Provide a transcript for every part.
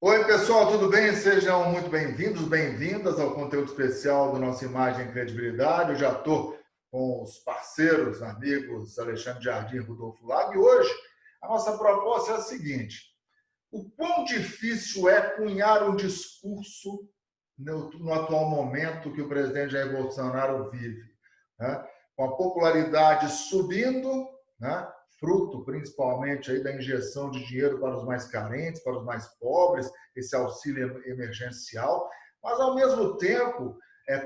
Oi, pessoal, tudo bem? Sejam muito bem-vindos, bem-vindas ao conteúdo especial do nosso Imagem e Credibilidade. Eu já estou com os parceiros, amigos Alexandre Jardim e Rodolfo Lago. E hoje a nossa proposta é a seguinte: o quão difícil é cunhar um discurso no atual momento que o presidente Jair Bolsonaro vive, né? Com a popularidade subindo, né? Fruto principalmente aí da injeção de dinheiro para os mais carentes, para os mais pobres, esse auxílio emergencial, mas ao mesmo tempo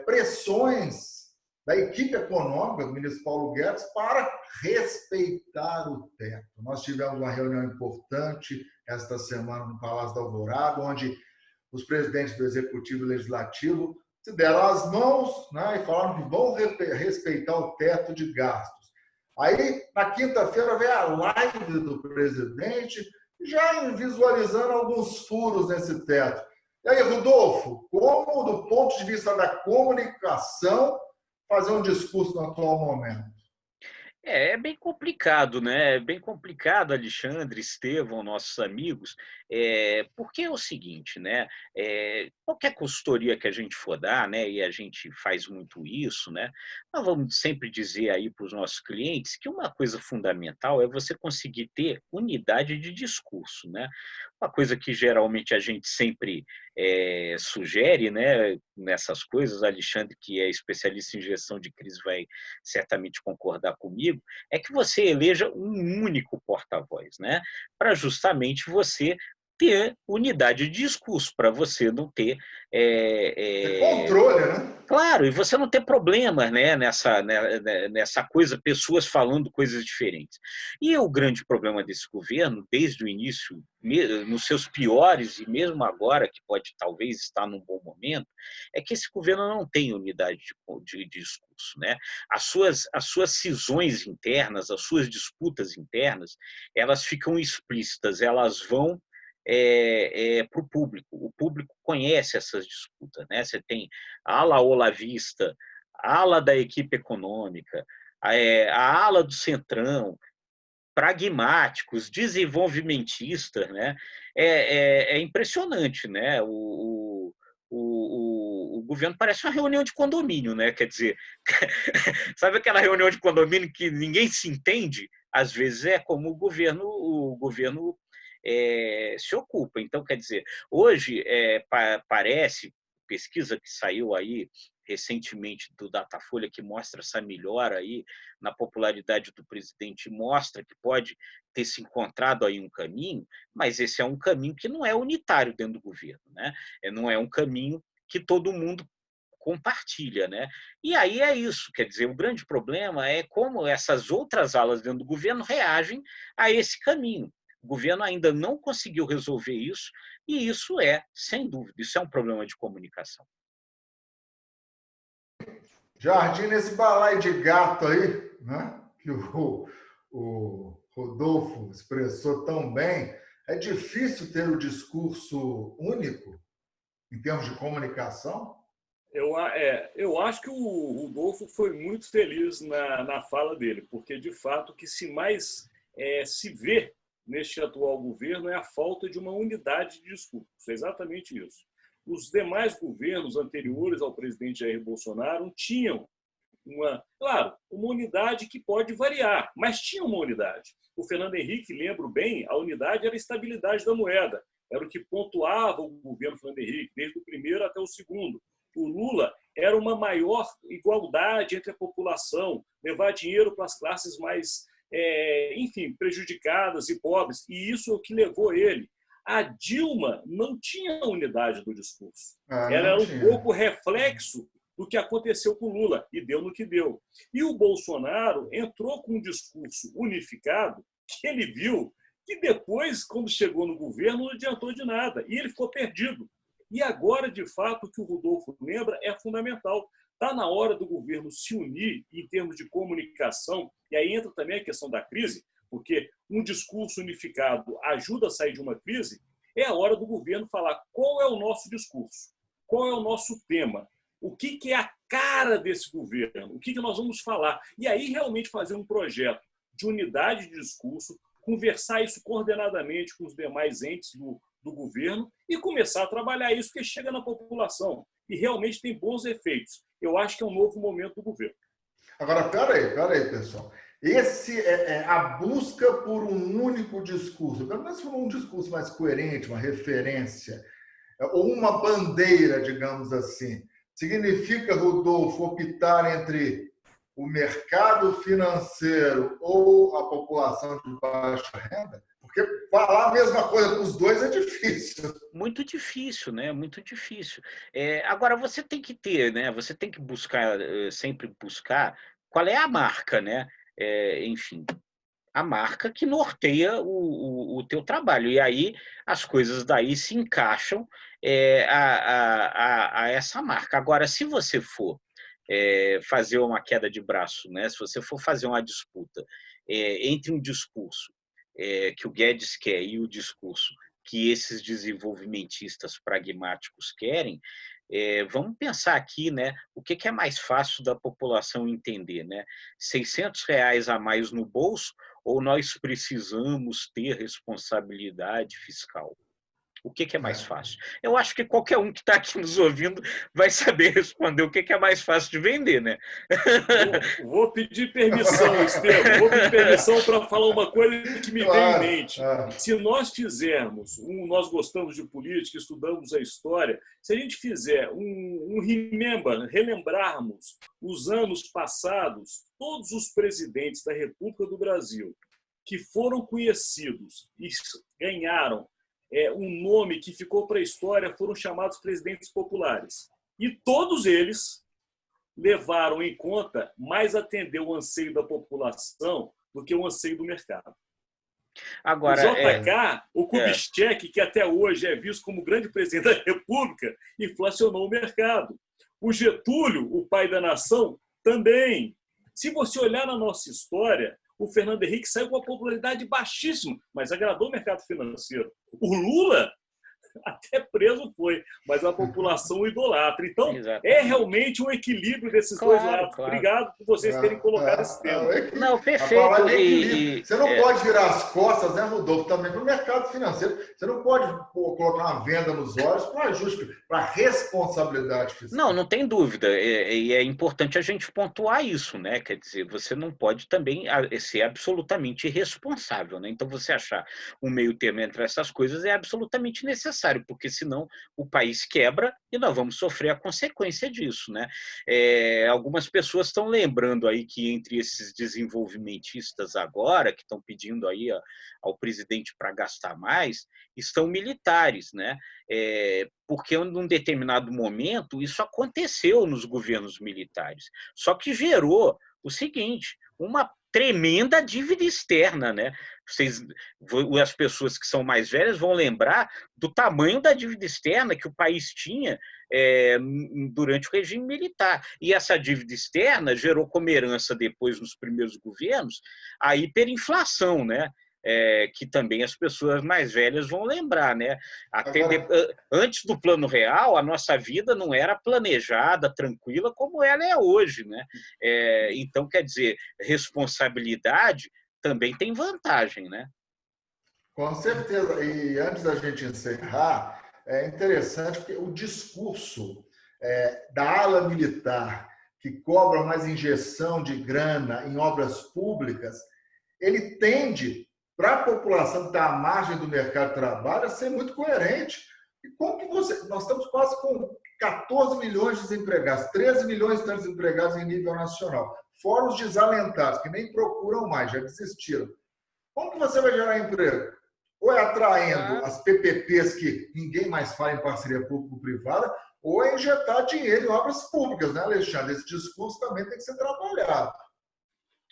pressões da equipe econômica do ministro Paulo Guedes para respeitar o teto. Nós tivemos uma reunião importante esta semana no Palácio da Alvorada, onde os presidentes do Executivo e Legislativo se deram as mãos, né, e falaram que vão respeitar o teto de gastos. Aí, na quinta-feira, veio a live do presidente, já visualizando alguns furos nesse teto. E aí, Rodolfo, como, do ponto de vista da comunicação, fazer um discurso no atual momento? É bem complicado, né? É bem complicado, Alexandre, Estevão, nossos amigos, porque é o seguinte, né? Qualquer consultoria que a gente for dar, né? E a gente faz muito isso, né? Nós vamos sempre dizer aí para os nossos clientes que uma coisa fundamental é você conseguir ter unidade de discurso, né? Uma coisa que geralmente a gente sempre sugere, né? Nessas coisas, Alexandre, que é especialista em gestão de crise, vai certamente concordar comigo, é que você eleja um único porta-voz, né? Para justamente você ter unidade de discurso, para você não ter É é, é, controle, né? claro, e você não ter problemas, né, nessa coisa, pessoas falando coisas diferentes. E o grande problema desse governo, desde o início, nos seus piores, e mesmo agora, que pode talvez estar num bom momento, é que esse governo não tem unidade de discurso. Né? As suas cisões internas, as suas disputas internas, elas ficam explícitas, elas vão para o público conhece essas disputas. Né? Você tem ala olavista, ala da equipe econômica, a ala do centrão, pragmáticos, desenvolvimentistas, né? É impressionante, né? O governo parece uma reunião de condomínio, né? Quer dizer, sabe aquela reunião de condomínio que ninguém se entende? Às vezes é como o governo se ocupa. Então, quer dizer, hoje parece, pesquisa que saiu aí recentemente do Datafolha, que mostra essa melhora aí na popularidade do presidente, mostra que pode ter se encontrado aí um caminho, mas esse é um caminho que não é unitário dentro do governo, né? Não é um caminho que todo mundo compartilha, né? E aí é isso, quer dizer, o grande problema é como essas outras alas dentro do governo reagem a esse caminho. O governo ainda não conseguiu resolver isso, e isso sem dúvida, isso é um problema de comunicação. Jardim, nesse balaio de gato aí, né? Que o Rodolfo expressou tão bem, é difícil ter o discurso único em termos de comunicação? Eu acho que o Rodolfo foi muito feliz na fala dele, porque, de fato, o que se mais se vê neste atual governo é a falta de uma unidade de discurso. É exatamente isso. Os demais governos anteriores ao presidente Jair Bolsonaro tinham uma unidade que pode variar, mas tinha uma unidade. O Fernando Henrique, lembro bem, a unidade era a estabilidade da moeda, era o que pontuava o governo Fernando Henrique, desde o primeiro até o segundo. O Lula era uma maior igualdade entre a população, levar dinheiro para as classes mais, enfim, prejudicadas e pobres, e isso é o que levou ele. A Dilma não tinha unidade do discurso. Ela Não era um tinha. pouco reflexo do que aconteceu com o Lula, e deu no que deu. E o Bolsonaro entrou com um discurso unificado que ele viu que depois, quando chegou no governo, não adiantou de nada, e ele ficou perdido. E agora, de fato, o que o Rodolfo lembra é fundamental. Está na hora do governo se unir em termos de comunicação, e aí entra também a questão da crise, porque um discurso unificado ajuda a sair de uma crise. É a hora do governo falar qual é o nosso discurso, qual é o nosso tema, o que é a cara desse governo, o que nós vamos falar. E aí realmente fazer um projeto de unidade de discurso, conversar isso coordenadamente com os demais entes do governo e começar a trabalhar isso, porque chega na população e realmente tem bons efeitos. Eu acho que é um novo momento do governo. Agora, peraí, pessoal. Esse é a busca por um único discurso, pelo menos por um discurso mais coerente, uma referência, ou uma bandeira, digamos assim. Significa, Rodolfo, optar entre o mercado financeiro ou a população de baixa renda? Porque falar a mesma coisa para os dois é difícil. Muito difícil, né? Muito difícil. Agora, você tem que ter, né? Você tem que buscar, sempre buscar qual é a marca, né? Enfim, a marca que norteia o teu trabalho. E aí as coisas daí se encaixam a essa marca. Agora, se você for fazer uma queda de braço, né? Se você for fazer uma disputa entre um discurso que o Guedes quer e o discurso que esses desenvolvimentistas pragmáticos querem, vamos pensar aqui, né, o que é mais fácil da população entender, né? R$ 600 a mais no bolso ou nós precisamos ter responsabilidade fiscal? O que é mais fácil? Eu acho que qualquer um que está aqui nos ouvindo vai saber responder o que é mais fácil de vender, né? Vou pedir permissão, Estevam. Vou pedir permissão para falar uma coisa que me veio em mente. Se nós fizermos, nós gostamos de política, estudamos a história, se a gente fizer relembrarmos os anos passados, todos os presidentes da República do Brasil que foram conhecidos e ganharam um nome que ficou para a história foram chamados presidentes populares. E todos eles levaram em conta mais atender o anseio da população do que o anseio do mercado. Agora, o JK, o Kubitschek, que até hoje é visto como grande presidente da República, inflacionou o mercado. O Getúlio, o pai da nação, também. Se você olhar na nossa história, o Fernando Henrique saiu com uma popularidade baixíssima, mas agradou o mercado financeiro. O Lula até preso foi, mas a população o idolatra. Então, é realmente um equilíbrio desses dois lados. Claro. Obrigado por vocês terem colocado esse tema. Não, perfeito. Você não pode virar as costas, né, Rodolfo, também para o mercado financeiro. Você não pode colocar uma venda nos olhos para ajuste, para responsabilidade fiscal. Não tem dúvida. E é importante a gente pontuar isso, né? Quer dizer, você não pode também ser absolutamente irresponsável, né? Então, você achar um meio termo entre essas coisas é absolutamente necessário, porque senão o país quebra e nós vamos sofrer a consequência disso, né? Algumas pessoas estão lembrando aí que entre esses desenvolvimentistas agora, que estão pedindo aí ao presidente para gastar mais, estão militares, né? Porque num determinado momento isso aconteceu nos governos militares, só que gerou o seguinte, uma tremenda dívida externa, né? As pessoas que são mais velhas vão lembrar do tamanho da dívida externa que o país tinha durante o regime militar. E essa dívida externa gerou como herança depois, nos primeiros governos, a hiperinflação, né? Que também as pessoas mais velhas vão lembrar, né? Antes do Plano Real, a nossa vida não era planejada, tranquila, como ela é hoje, né? Então, quer dizer, responsabilidade também tem vantagem, né? Com certeza. E antes da gente encerrar, é interessante porque o discurso da ala militar que cobra mais injeção de grana em obras públicas, ele tende, para a população que está à margem do mercado de trabalho, a ser muito coerente. E como que nós estamos quase com 14 milhões de desempregados, 13 milhões de desempregados em nível nacional, fora os desalentados, que nem procuram mais, já desistiram. Como que você vai gerar emprego? Ou é atraindo as PPPs, que ninguém mais fala em parceria público-privada, ou é injetar dinheiro em obras públicas, né, Alexandre? Esse discurso também tem que ser trabalhado.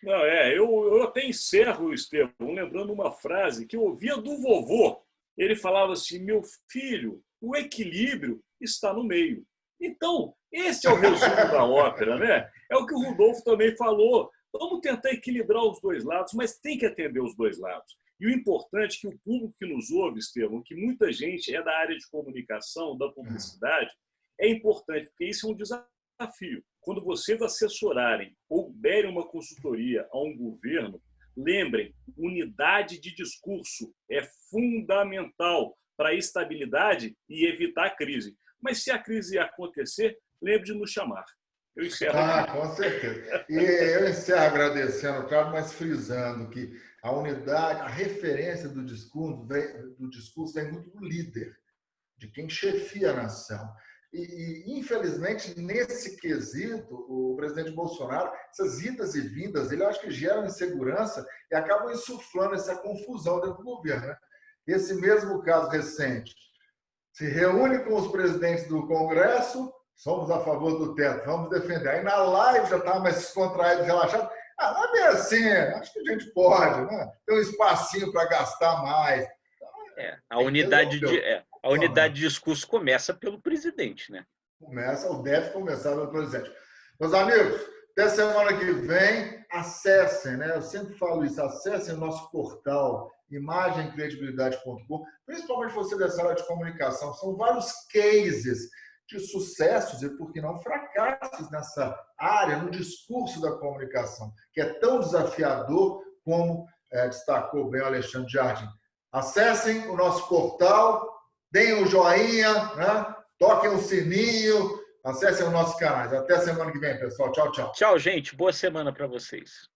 Não, eu até encerro, Estevam, lembrando uma frase que eu ouvia do vovô. Ele falava assim: meu filho, o equilíbrio está no meio. Então, esse é o resumo da ópera, né? É o que o Rodolfo também falou. Vamos tentar equilibrar os dois lados, mas tem que atender os dois lados. E o importante é que o público que nos ouve, Estevam, que muita gente é da área de comunicação, da publicidade, é importante, porque isso é um desafio. Quando vocês assessorarem ou derem uma consultoria a um governo, Lembrem, unidade de discurso é fundamental para a estabilidade e evitar a crise. Mas se a crise acontecer, lembre de nos chamar. Eu encerro aqui. Com certeza. E eu encerro agradecendo, claro, mas frisando que a unidade, a referência do discurso vem muito do líder, de quem chefia a nação. Infelizmente, nesse quesito, o presidente Bolsonaro, essas idas e vindas, ele acho que geram insegurança e acabam insuflando essa confusão dentro do governo, né? Esse mesmo caso recente, se reúne com os presidentes do Congresso, somos a favor do teto, vamos defender. Aí na live já estava mais descontraído, relaxado. Não é bem assim, acho que a gente pode, né? Tem um espacinho para gastar mais. A unidade de discurso começa pelo presidente, né? Começa, ou deve começar pelo presidente. Meus amigos, até semana que vem, acessem, né? Eu sempre falo isso, acessem o nosso portal imagemcredibilidade.com, principalmente você dessa área de comunicação. São vários cases de sucessos e, por que não, fracassos nessa área, no discurso da comunicação, que é tão desafiador como destacou bem o Alexandre Jardim. Acessem o nosso portal, deem um joinha, né? Toquem o sininho, acessem os nossos canais. Até semana que vem, pessoal. Tchau, tchau. Tchau, gente. Boa semana para vocês.